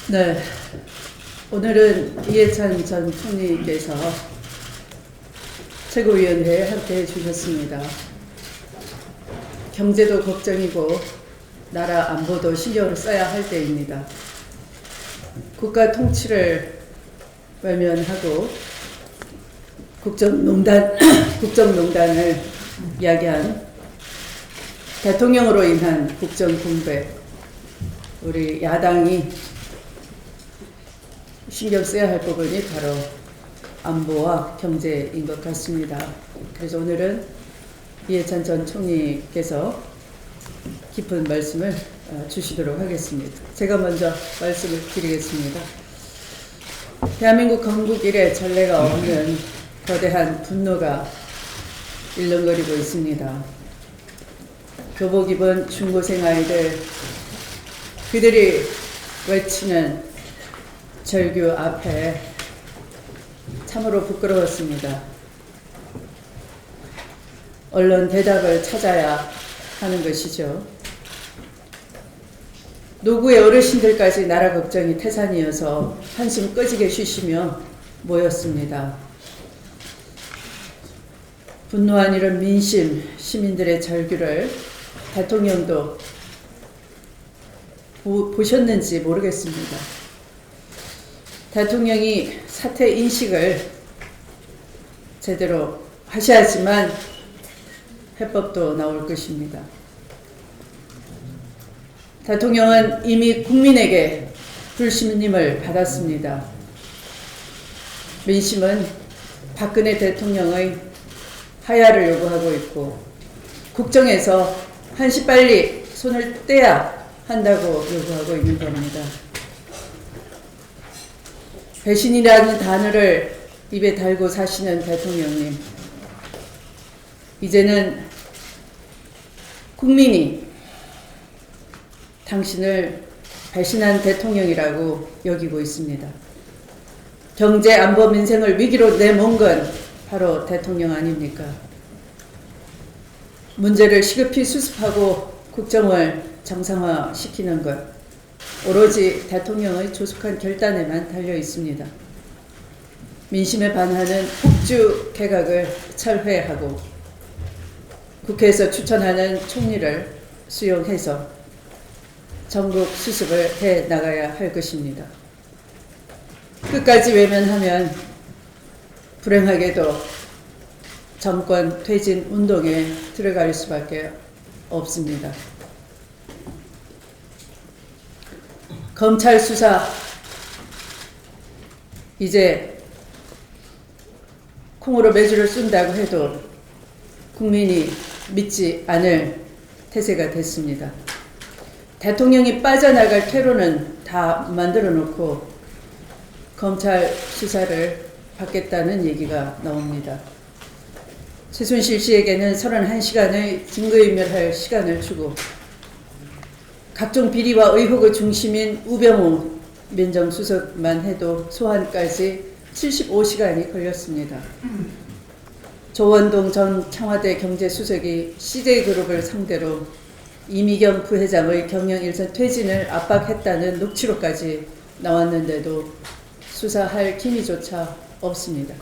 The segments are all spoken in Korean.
네, 오늘은 이해찬 전 총리께서 최고위원회에 함께해 주셨습니다. 경제도 걱정이고 나라 안보도 신경을 써야 할 때입니다. 국가 통치를 외면하고 국정농단을 야기한 대통령으로 인한 국정공백, 우리 야당이 신경 써야 할 부분이 바로 안보와 경제인 것 같습니다. 그래서 오늘은 이해찬 전 총리께서 깊은 말씀을 주시도록 하겠습니다. 제가 먼저 말씀을 드리겠습니다. 대한민국 건국 이래 전례가 없는 거대한 분노가 일렁거리고 있습니다. 교복 입은 중고생 아이들, 그들이 외치는 절규 앞에 참으로 부끄러웠습니다. 얼른 대답을 찾아야 하는 것이죠. 노구의 어르신들까지 나라 걱정이 태산이어서 한숨 꺼지게 쉬시며 모였습니다. 분노한 이런 민심, 시민들의 절규를 대통령도 보셨는지 모르겠습니다. 대통령이 사태 인식을 제대로 하셔야지만 해법도 나올 것입니다. 대통령은 이미 국민에게 불신임을 받았습니다. 민심은 박근혜 대통령의 하야를 요구하고 있고 국정에서 한시 빨리 손을 떼야 한다고 요구하고 있는 겁니다. 배신이라는 단어를 입에 달고 사시는 대통령님, 이제는 국민이 당신을 배신한 대통령이라고 여기고 있습니다. 경제, 안보, 민생을 위기로 내몬 건 바로 대통령 아닙니까? 문제를 시급히 수습하고 국정을 정상화시키는 것, 오로지 대통령의 조속한 결단에만 달려 있습니다. 민심에 반하는 폭주 개각을 철회하고 국회에서 추천하는 총리를 수용해서 전국 수습을 해 나가야 할 것입니다. 끝까지 외면하면 불행하게도 정권 퇴진 운동에 들어갈 수밖에 없습니다. 검찰 수사 이제 콩으로 매주를 쏜다고 해도 국민이 믿지 않을 태세가 됐습니다. 대통령이 빠져나갈 퇴로는 다 만들어 놓고 검찰 수사를 받겠다는 얘기가 나옵니다. 최순실 씨에게는 31시간의 증거인멸할 시간을 주고 각종 비리와 의혹의 중심인 우병우 민정수석만 해도 소환까지 75시간이 걸렸습니다. 조원동 전 청와대 경제수석이 CJ그룹을 상대로 이미경 부회장의 경영 일선 퇴진을 압박했다는 녹취록까지 나왔는데도 수사할 기미조차 없습니다.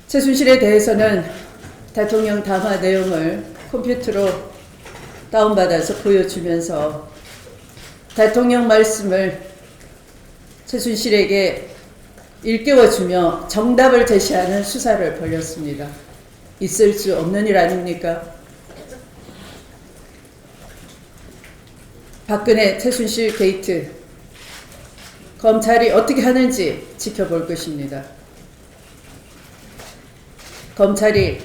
최순실에 대해서는 대통령 담화 내용을 컴퓨터로 다운받아서 보여주면서 대통령 말씀을 최순실에게 일깨워주며 정답을 제시하는 수사를 벌였습니다. 있을 수 없는 일 아닙니까? 박근혜 최순실 게이트, 검찰이 어떻게 하는지 지켜볼 것입니다. 검찰이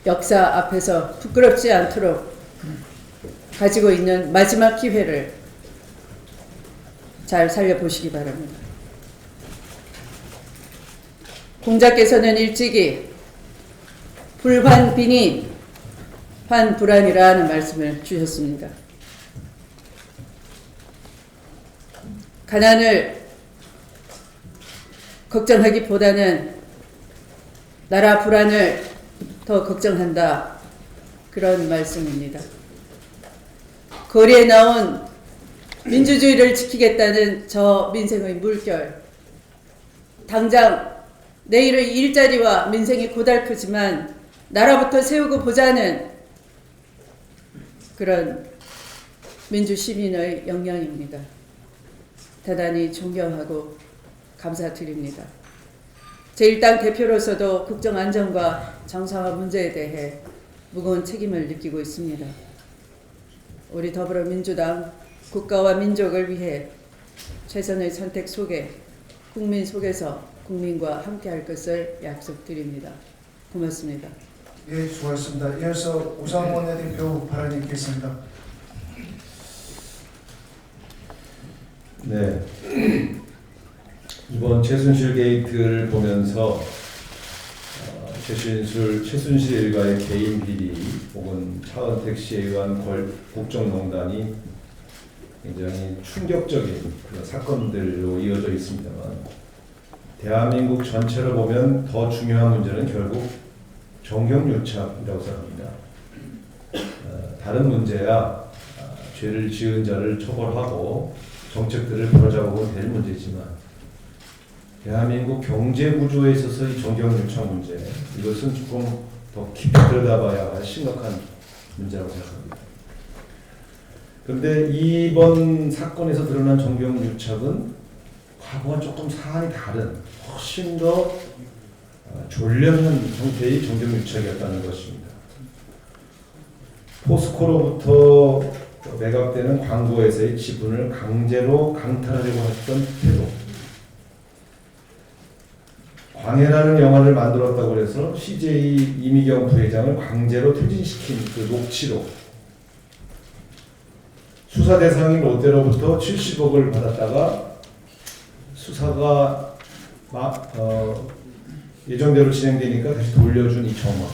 역사 앞에서 부끄럽지 않도록 가지고 있는 마지막 기회를 잘 살려보시기 바랍니다. 공자께서는 일찍이 불환빈이 환불환이라는 말씀을 주셨습니다. 가난을 걱정하기보다는 나라 불안을 더 걱정한다. 그런 말씀입니다. 거리에 나온 민주주의를 지키겠다는 저 민생의 물결. 당장 내일의 일자리와 민생이 고달프지만 나라부터 세우고 보자는 그런 민주시민의 역량입니다. 대단히 존경하고 감사드립니다. 제1당 대표로서도 국정안전과 정상화 문제에 대해 무거운 책임을 느끼고 있습니다. 우리 더불어민주당 국가와 민족을 위해 최선의 선택 속에 국민 속에서 국민과 함께할 것을 약속드립니다. 고맙습니다. 예, 수고하셨습니다. 이어서 우상원 대표 발언이 있겠습니다. 네. 이번 최순실 게이트를 보면서 최순실 일가의 개인 비리 혹은 차은택 씨에 의한 국정농단이 굉장히 충격적인 그런 사건들로 이어져 있습니다만 대한민국 전체를 보면 더 중요한 문제는 결국 정경유착이라고 생각합니다. 다른 문제야 죄를 지은 자를 처벌하고 정책들을 바로잡으면 될 문제지만 대한민국 경제 구조에 있어서 이 정경유착 문제, 이것은 조금 더 깊이 들여다봐야 할 심각한 문제라고 생각합니다. 그런데 이번 사건에서 드러난 정경유착은 과거와 조금 사안이 다른 훨씬 더 졸렬한 형태의 정경유착이었다는 것입니다. 포스코로부터 매각되는 광고에서의 지분을 강제로 강탈하려고 했던 태도, 광해라는 영화를 만들었다고 해서 CJ 이미경 부회장을 강제로 퇴진시킨 그 녹취록, 수사 대상인 롯데로부터 70억을 받았다가 수사가 예정대로 진행되니까 다시 돌려준 이 정황,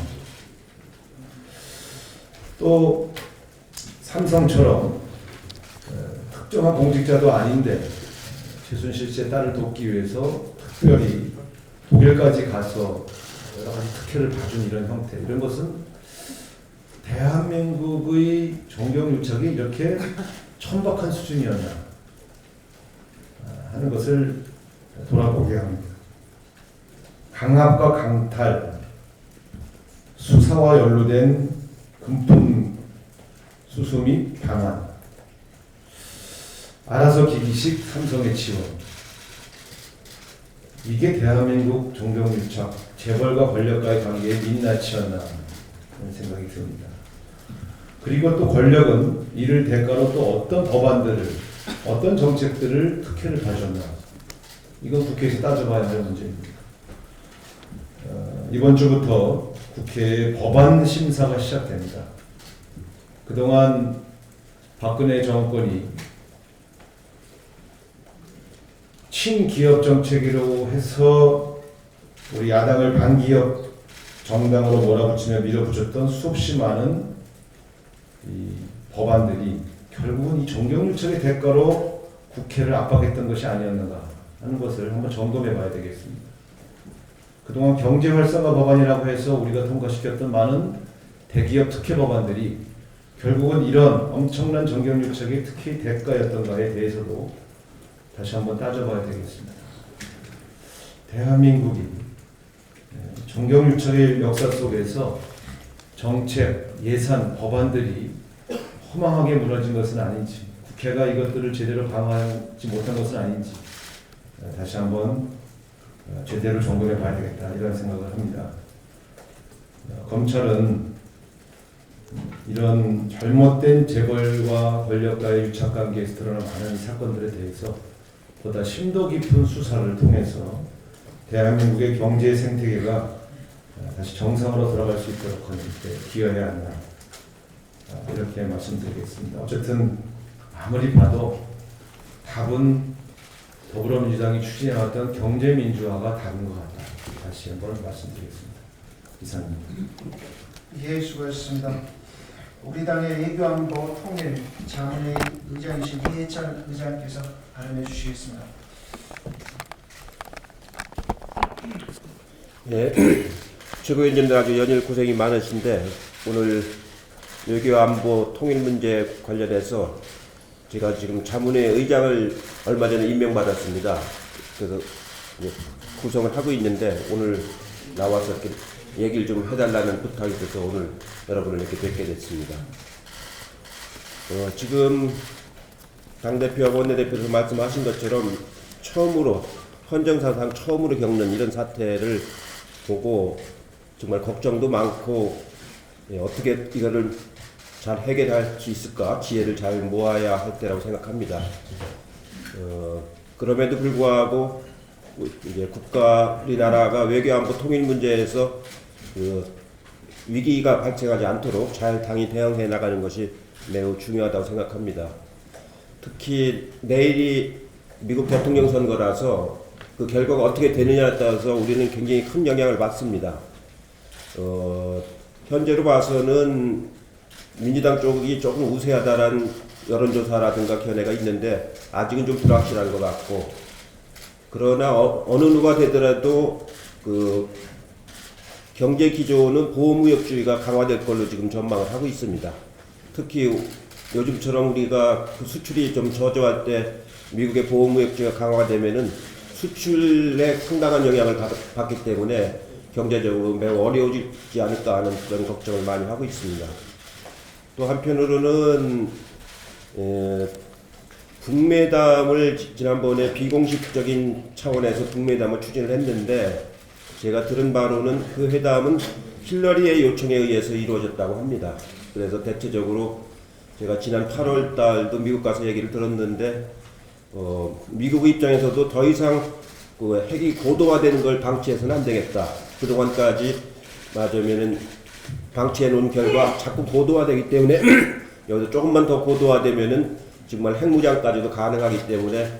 또 삼성처럼 특정한 공직자도 아닌데 최순실 씨의 딸을 돕기 위해서 특별히 독일까지 가서 여러 가지 특혜를 봐준 이런 형태, 이런 것은 대한민국의 정경유착이 이렇게 천박한 수준이었나 하는 것을 돌아보게 합니다. 강압과 강탈, 수사와 연루된 금품 수수 및 방한, 알아서 기기식 삼성의 지원, 이게 대한민국 정경유착, 재벌과 권력과의 관계의 민낯이었나 하는 생각이 듭니다. 그리고 또 권력은 이를 대가로 또 어떤 법안들을, 어떤 정책들을 특혜를 봐줬나, 이건 국회에서 따져봐야 할 문제입니다. 이번 주부터 국회의 법안 심사가 시작됩니다. 그동안 박근혜 정권이 친기업 정책으로 해서 우리 야당을 반기업 정당으로 몰아붙이며 밀어붙였던 수없이 많은 이 법안들이 결국은 이 정경유착의 대가로 국회를 압박했던 것이 아니었는가 하는 것을 한번 점검해 봐야 되겠습니다. 그동안 경제활성화 법안이라고 해서 우리가 통과시켰던 많은 대기업 특혜 법안들이 결국은 이런 엄청난 정경유착의 특히 대가였던가에 대해서도 다시 한번 따져봐야 되겠습니다. 대한민국이 정경유착의 역사 속에서 정책, 예산, 법안들이 허망하게 무너진 것은 아닌지, 국회가 이것들을 제대로 방어하지 못한 것은 아닌지 다시 한번 제대로 점검해 봐야 되겠다, 이런 생각을 합니다. 검찰은 이런 잘못된 재벌과 권력과의 유착관계에서 드러난 많은 사건들에 대해서 보다 심도 깊은 수사를 통해서 대한민국의 경제 생태계가 다시 정상으로 돌아갈 수 있도록 하는 데 기여해야 한다, 이렇게 말씀드리겠습니다. 어쨌든 아무리 봐도 답은 더불어민주당이 추진해왔던 경제민주화가 답인 것 같다, 다시 한번 말씀드리겠습니다. 이상입니다. 예, 수고하셨습니다. 우리 당의 외교안보 통일 자문회의 의장이신 이해찬 의장께서 발언해 주시겠습니다. 네, 최고위원님들 아주 연일 고생이 많으신데 오늘 외교안보 통일 문제 관련해서 제가 지금 자문회 의장을 얼마 전에 임명받았습니다. 그래서 이제 구성을 하고 있는데 오늘 나와서 이렇게 얘기를 좀 해달라는 부탁이 있어서 오늘 여러분을 이렇게 뵙게 됐습니다. 지금 당대표하고 원내대표에서 말씀하신 것처럼 처음으로 헌정사상 처음으로 겪는 이런 사태를 보고 정말 걱정도 많고 어떻게 이거를 잘 해결할 수 있을까 지혜를 잘 모아야 할 때라고 생각합니다. 그럼에도 불구하고 이제 국가 우리나라가 외교안보 통일 문제에서 그 위기가 발생하지 않도록 잘 당이 대응해 나가는 것이 매우 중요하다고 생각합니다. 특히 내일이 미국 대통령 선거라서 그 결과가 어떻게 되느냐에 따라서 우리는 굉장히 큰 영향을 받습니다. 현재로 봐서는 민주당 쪽이 조금 우세하다라는 여론조사라든가 견해가 있는데 아직은 좀 불확실한 것 같고, 그러나 어느 누가 되더라도 그 경제 기조는 보호무역주의가 강화될 걸로 지금 전망을 하고 있습니다. 특히 요즘처럼 우리가 그 수출이 좀 저조할 때 미국의 보호무역주의가 강화되면은 수출에 상당한 영향을 받기 때문에 경제적으로 매우 어려워지지 않을까 하는 그런 걱정을 많이 하고 있습니다. 또 한편으로는 북매담을 지난번에 비공식적인 차원에서 북매담을 추진을 했는데 제가 들은 바로는 그 회담은 힐러리의 요청에 의해서 이루어졌다고 합니다. 그래서 대체적으로 제가 지난 8월 달도 미국 가서 얘기를 들었는데 미국 입장에서도 더 이상 그 핵이 고도화되는 걸 방치해서는 안 되겠다. 그동안까지 맞으면은 방치해 놓은 결과 자꾸 고도화되기 때문에 여기서 조금만 더 고도화되면은 정말 핵무장까지도 가능하기 때문에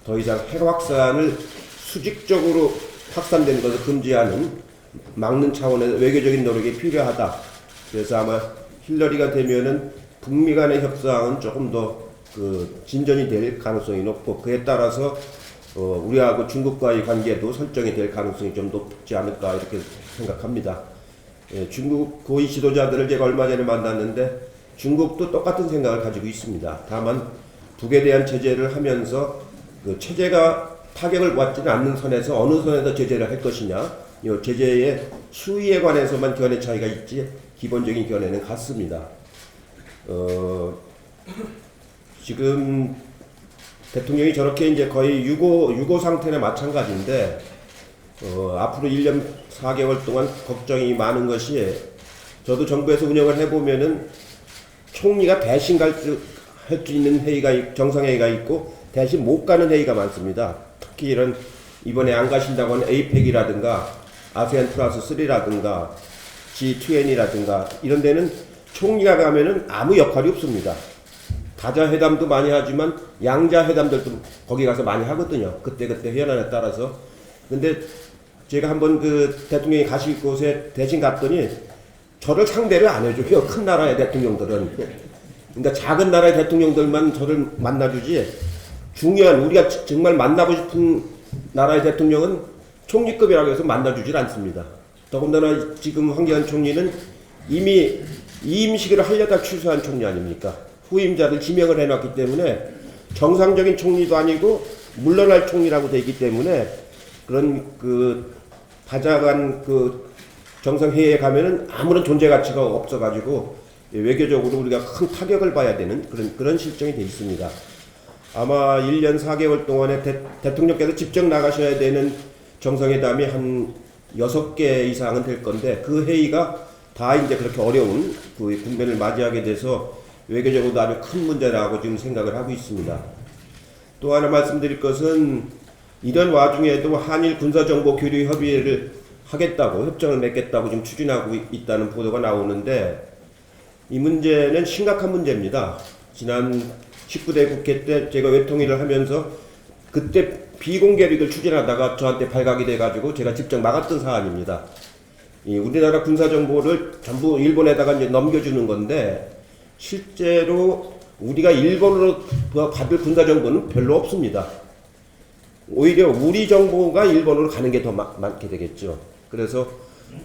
더 이상 핵 확산을 수직적으로 확산되는 것을 금지하는 막는 차원에서 외교적인 노력이 필요하다. 그래서 아마 힐러리가 되면은 북미 간의 협상은 조금 더 그 진전이 될 가능성이 높고, 그에 따라서 우리하고 중국과의 관계도 설정이 될 가능성이 좀 높지 않을까 이렇게 생각합니다. 중국 고위 지도자들을 제가 얼마 전에 만났는데 중국도 똑같은 생각을 가지고 있습니다. 다만 북에 대한 제재를 하면서 그 체제가 타격을 받지는 않는 선에서 어느 선에서 제재를 할 것이냐, 이 제재의 수위에 관해서만 견해 차이가 있지 기본적인 견해는 같습니다. 지금 대통령이 저렇게 이제 거의 유고 상태나 마찬가지인데 앞으로 1년 4개월 동안 걱정이 많은 것이, 저도 정부에서 운영을 해보면은 총리가 대신 할 수 있는 회의가 정상회의가 있고 대신 못 가는 회의가 많습니다. 특히 이런 이번에 안 가신다고 하는 APEC이라든가 아세안 플러스 3라든가 G20이라든가 이런 데는 총리가 가면은 아무 역할이 없습니다. 다자 회담도 많이 하지만 양자 회담들도 거기 가서 많이 하거든요. 그때 현안에 따라서. 근데 제가 한번 그 대통령이 가실 곳에 대신 갔더니 저를 상대를 안 해줘요. 큰 나라의 대통령들은. 그러니까 작은 나라의 대통령들만 저를 만나주지, 중요한 우리가 정말 만나고 싶은 나라의 대통령은 총리급이라고 해서 만나주질 않습니다. 더군다나 지금 황교안 총리는 이미 이임식을 하려다 취소한 총리 아닙니까? 후임자를 지명을 해놨기 때문에 정상적인 총리도 아니고 물러날 총리라고 되어 있기 때문에 그런 그 다자간 그 정상회의에 가면은 아무런 존재 가치가 없어가지고 외교적으로 우리가 큰 타격을 봐야 되는 그런 실정이 되어 있습니다. 아마 1년 4개월 동안에 대통령께서 직접 나가셔야 되는 정상회담이 한 6개 이상은 될 건데, 그 회의가 다 이제 그렇게 어려운 그 국면을 맞이하게 돼서 외교적으로 아주 큰 문제라고 지금 생각을 하고 있습니다. 또 하나 말씀드릴 것은, 이런 와중에도 한일 군사정보 교류 협의를 하겠다고, 협정을 맺겠다고 지금 추진하고 있다는 보도가 나오는데, 이 문제는 심각한 문제입니다. 지난 19대 국회 때 제가 외통위를 하면서 그때 비공개를 추진하다가 저한테 발각이 돼가지고 제가 직접 막았던 사안입니다. 이 우리나라 군사정보를 전부 일본에다가 이제 넘겨주는 건데, 실제로 우리가 일본으로 받을 군사정보는 별로 없습니다. 오히려 우리 정보가 일본으로 가는 게 더 많게 되겠죠. 그래서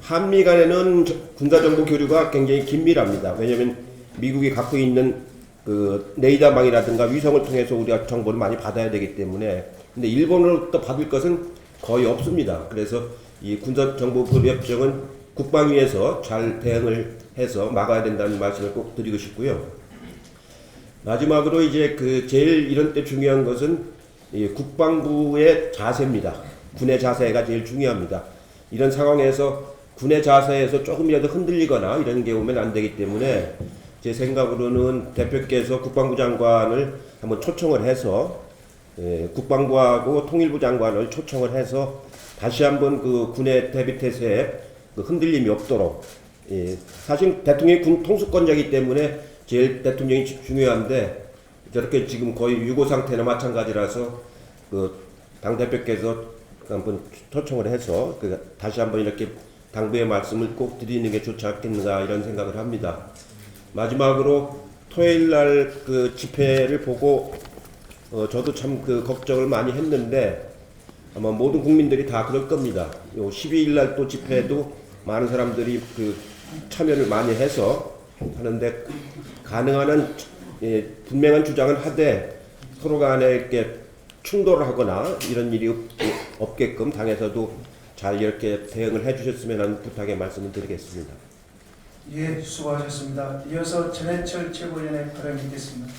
한미 간에는 군사정보 교류가 굉장히 긴밀합니다. 왜냐하면 미국이 갖고 있는 그 레이더망이라든가 위성을 통해서 우리가 정보를 많이 받아야 되기 때문에, 근데 일본으로부터 받을 것은 거의 없습니다. 그래서 이 군사정보 교류 협정은 국방위에서 잘 대응을 해서 막아야 된다는 말씀을 꼭 드리고 싶고요. 마지막으로 이제 그 제일 이런 때 중요한 것은 이 국방부의 자세입니다. 군의 자세가 제일 중요합니다. 이런 상황에서 군의 자세에서 조금이라도 흔들리거나 이런 게 오면 안 되기 때문에 제 생각으로는 대표께서 국방부 장관을 한번 초청을 해서 국방부하고 통일부 장관을 초청을 해서 다시 한번 그 군의 대비태세에 그 흔들림이 없도록, 사실 대통령이 군 통수권자이기 때문에 제일 대통령이 중요한데 저렇게 지금 거의 유고 상태나 마찬가지라서 그 당대표께서 한번 초청을 해서 그 다시 한번 이렇게 당부의 말씀을 꼭 드리는 게 좋지 않겠는가 이런 생각을 합니다. 마지막으로 토요일 날 그 집회를 보고 저도 참 그 걱정을 많이 했는데 아마 모든 국민들이 다 그럴 겁니다. 요 12일 날 또 집회도 많은 사람들이 그 참여를 많이 해서 하는데 가능한 한 분명한 주장을 하되 서로 간에 이렇게 충돌을 하거나 이런 일이 없게끔 당에서도 잘 이렇게 대응을 해주셨으면 하는 부탁의 말씀을 드리겠습니다. 예, 수고하셨습니다. 이어서 전해철 최고위원의 발언 있겠습니다.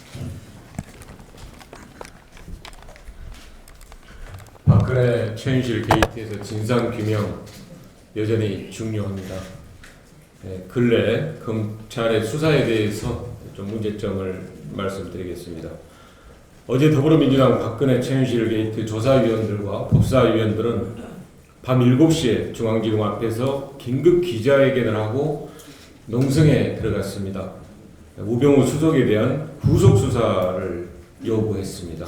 박근혜 최윤실 게이트에서 진상규명 여전히 중요합니다. 근래 검찰의 수사에 대해서 좀 문제점을 말씀드리겠습니다. 어제 더불어민주당 박근혜 최윤실 게이트 조사위원들과 법사위원들은 밤 7시에 중앙지검 앞에서 긴급 기자회견을 하고 농성에 들어갔습니다. 우병우 수석에 대한 구속수사를 요구했습니다.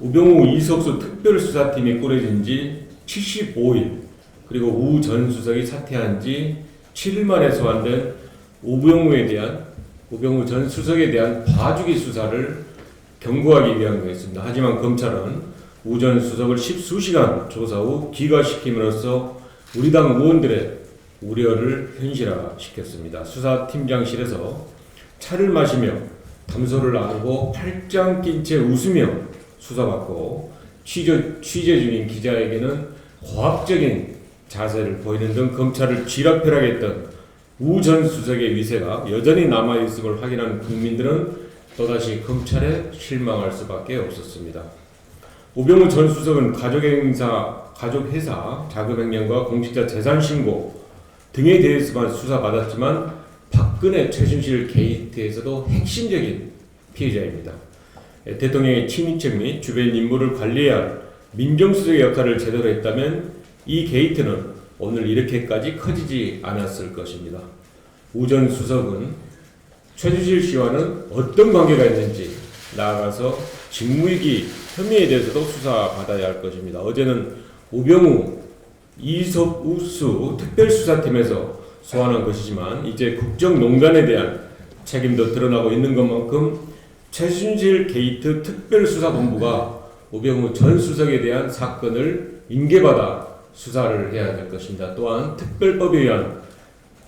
우병우 이석수 특별수사팀이 꾸려진 지 75일, 그리고 우 전 수석이 사퇴한 지 7일 만에 소환된 우병우 전 수석에 대한 봐주기 수사를 경고하기 위한 거였습니다. 하지만 검찰은 우 전 수석을 10수시간 조사 후 기각시킴으로써 우리 당 의원들의 우려를 현실화시켰습니다. 수사팀장실에서 차를 마시며 담소를 나누고 팔짱 낀 채 웃으며 수사받고 취재 중인 기자에게는 과학적인 자세를 보이는 등 검찰을 쥐락펴락했던 우 전 수석의 위세가 여전히 남아있음을 확인한 국민들은 또다시 검찰에 실망할 수밖에 없었습니다. 우병우 전 수석은 가족회사 자금횡령과 공직자 재산신고 등에 대해서만 수사받았지만 박근혜 최순실 게이트에서도 핵심적인 피해자입니다. 대통령의 친인척 및 주변 인물을 관리해야 할 민정수석의 역할을 제대로 했다면 이 게이트는 오늘 이렇게까지 커지지 않았을 것입니다. 우 전 수석은 최순실 씨와는 어떤 관계가 있는지, 나아가서 직무유기 혐의에 대해서도 수사받아야 할 것입니다. 어제는 우병우 이석수 특별수사팀에서 소환한 것이지만 이제 국정농단에 대한 책임도 드러나고 있는 것만큼 최순실 게이트 특별수사본부가 우병우 전 수석에 대한 사건을 인계받아 수사를 해야 될 것입니다. 또한 특별법에 의한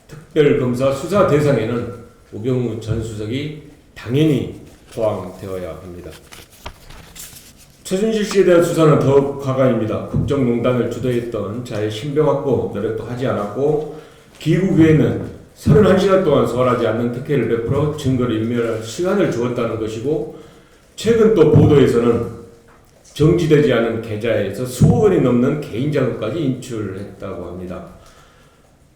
특별검사 수사 대상에는 우병우 전 수석이 당연히 포함되어야 합니다. 최순실 씨에 대한 수사는 더욱 가관입니다. 국정농단을 주도했던 자의 신병 확보 노력도 하지 않았고 귀국 후에는 31시간 동안 소환하지 않는 특혜를 베풀어 증거를 인멸할 시간을 주었다는 것이고, 최근 또 보도에서는 정지되지 않은 계좌에서 수억 원이 넘는 개인 자금까지 인출했다고 합니다.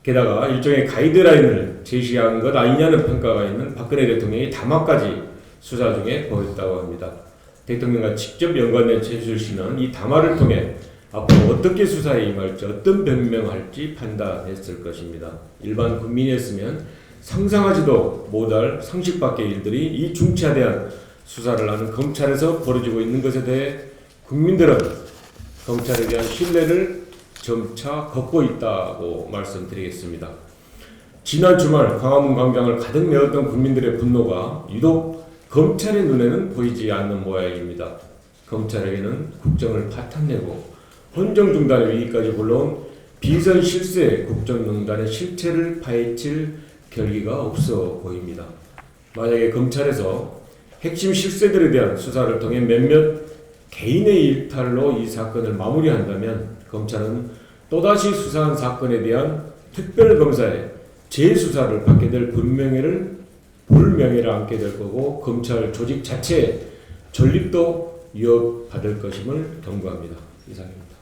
게다가 일종의 가이드라인을 제시한 것 아니냐는 평가가 있는 박근혜 대통령이 담화까지 수사 중에 보였다고 합니다. 대통령과 직접 연관된 최순실 씨는 이 담화를 통해 앞으로 어떻게 수사에 임할지, 어떤 변명할지 판단했을 것입니다. 일반 국민이었으면 상상하지도 못할 상식 밖의 일들이 이 중차대한 수사를 하는 검찰에서 벌어지고 있는 것에 대해 국민들은 검찰에 대한 신뢰를 점차 걷고 있다고 말씀드리겠습니다. 지난 주말 광화문 광장을 가득 메웠던 국민들의 분노가 유독 검찰의 눈에는 보이지 않는 모양입니다. 검찰에게는 국정을 파탄내고 헌정 중단의 위기까지 불러온 비선 실세 국정농단의 실체를 파헤칠 결기가 없어 보입니다. 만약에 검찰에서 핵심 실세들에 대한 수사를 통해 몇몇 개인의 일탈로 이 사건을 마무리한다면 검찰은 또다시 수사한 사건에 대한 특별검사의 재수사를 받게 될 불명예를 안게 될 거고 검찰 조직 자체의 존립도 위협받을 것임을 경고합니다. 이상입니다.